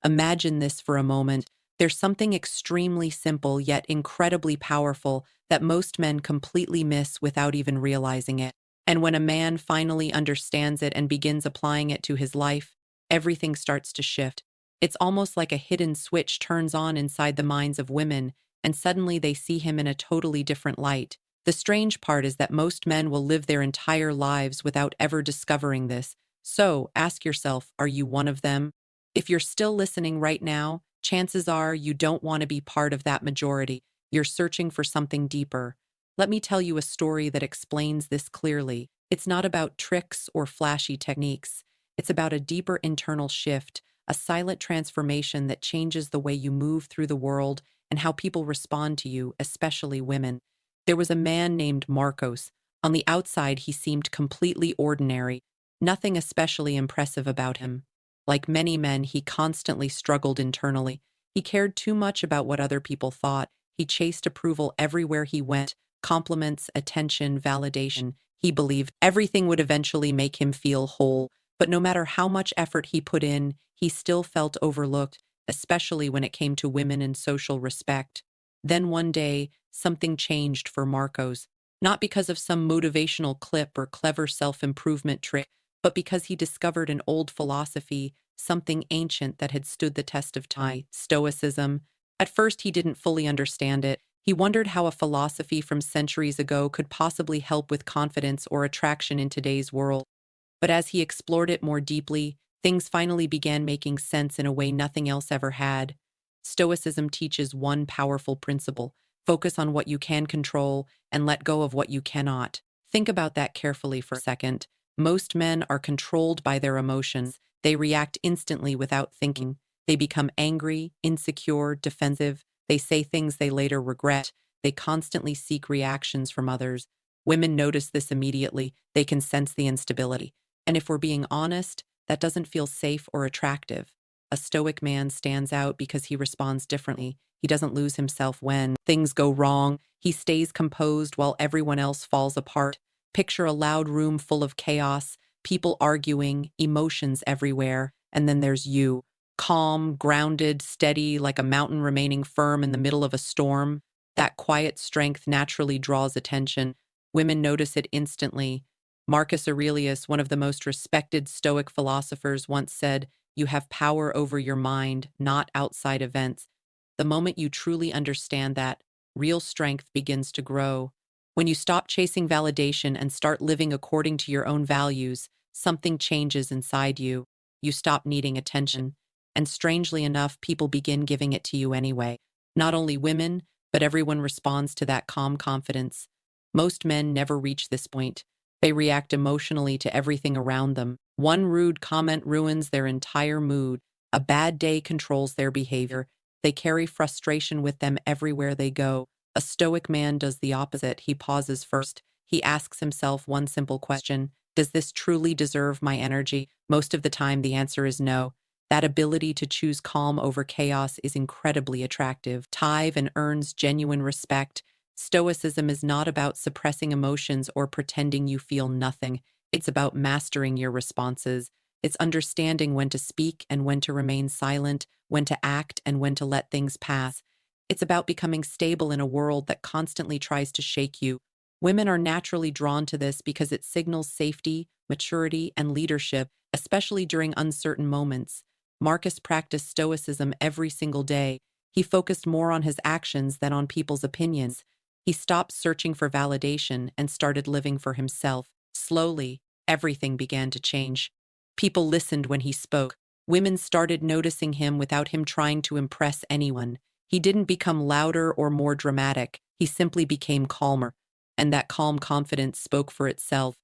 Imagine this for a moment. There's something extremely simple yet incredibly powerful that most men completely miss without even realizing it. And when a man finally understands it and begins applying it to his life, everything starts to shift. It's almost like a hidden switch turns on inside the minds of women, and suddenly they see him in a totally different light. The strange part is that most men will live their entire lives without ever discovering this. So ask yourself, are you one of them? If you're still listening right now, chances are you don't want to be part of that majority. You're searching for something deeper. Let me tell you a story that explains this clearly. It's not about tricks or flashy techniques. It's about a deeper internal shift, a silent transformation that changes the way you move through the world and how people respond to you, especially women. There was a man named Marcos. On the outside, he seemed completely ordinary, nothing especially impressive about him. Like many men, he constantly struggled internally. He cared too much about what other people thought. He chased approval everywhere he went, compliments, attention, validation. He believed everything would eventually make him feel whole, but no matter how much effort he put in, he still felt overlooked, especially when it came to women and social respect. Then one day, something changed for Marcos, not because of some motivational clip or clever self-improvement trick, but because he discovered an old philosophy, something ancient that had stood the test of time, Stoicism. At first, he didn't fully understand it. He wondered how a philosophy from centuries ago could possibly help with confidence or attraction in today's world. But as he explored it more deeply, things finally began making sense in a way nothing else ever had. Stoicism teaches one powerful principle: focus on what you can control and let go of what you cannot. Think about that carefully for a second. Most men are controlled by their emotions. They react instantly without thinking. They become angry, insecure, defensive. They say things they later regret. They constantly seek reactions from others. Women notice this immediately. They can sense the instability. And if we're being honest, that doesn't feel safe or attractive. A stoic man stands out because he responds differently. He doesn't lose himself when things go wrong. He stays composed while everyone else falls apart. Picture a loud room full of chaos, people arguing, emotions everywhere, and then there's you, calm, grounded, steady, like a mountain remaining firm in the middle of a storm. That quiet strength naturally draws attention. Women notice it instantly. Marcus Aurelius, one of the most respected Stoic philosophers, once said, "You have power over your mind, not outside events." The moment you truly understand that, real strength begins to grow. When you stop chasing validation and start living according to your own values, something changes inside you. You stop needing attention. And strangely enough, people begin giving it to you anyway. Not only women, but everyone responds to that calm confidence. Most men never reach this point. They react emotionally to everything around them. One rude comment ruins their entire mood. A bad day controls their behavior. They carry frustration with them everywhere they go. A stoic man does the opposite. He pauses first. He asks himself one simple question: does this truly deserve my energy? Most of the time, the answer is no. That ability to choose calm over chaos is incredibly attractive. Tive and earns genuine respect. Stoicism is not about suppressing emotions or pretending you feel nothing. It's about mastering your responses. It's understanding when to speak and when to remain silent, when to act and when to let things pass. It's about becoming stable in a world that constantly tries to shake you. Women are naturally drawn to this because it signals safety, maturity, and leadership, especially during uncertain moments. Marcus practiced stoicism every single day. He focused more on his actions than on people's opinions. He stopped searching for validation and started living for himself. Slowly, everything began to change. People listened when he spoke. Women started noticing him without him trying to impress anyone. He didn't become louder or more dramatic. He simply became calmer. And that calm confidence spoke for itself.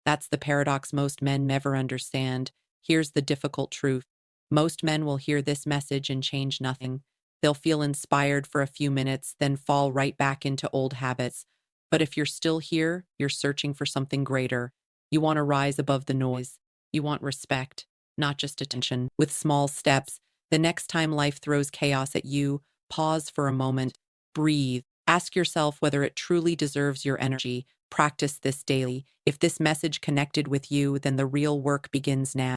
That's the paradox most men never understand. Here's the difficult truth. Most men will hear this message and change nothing. They'll feel inspired for a few minutes, then fall right back into old habits. But if you're still here, you're searching for something greater. You want to rise above the noise. You want respect, not just attention. With small steps, the next time life throws chaos at you, pause for a moment, breathe. Ask yourself whether it truly deserves your energy. Practice this daily. If this message connected with you, then the real work begins now.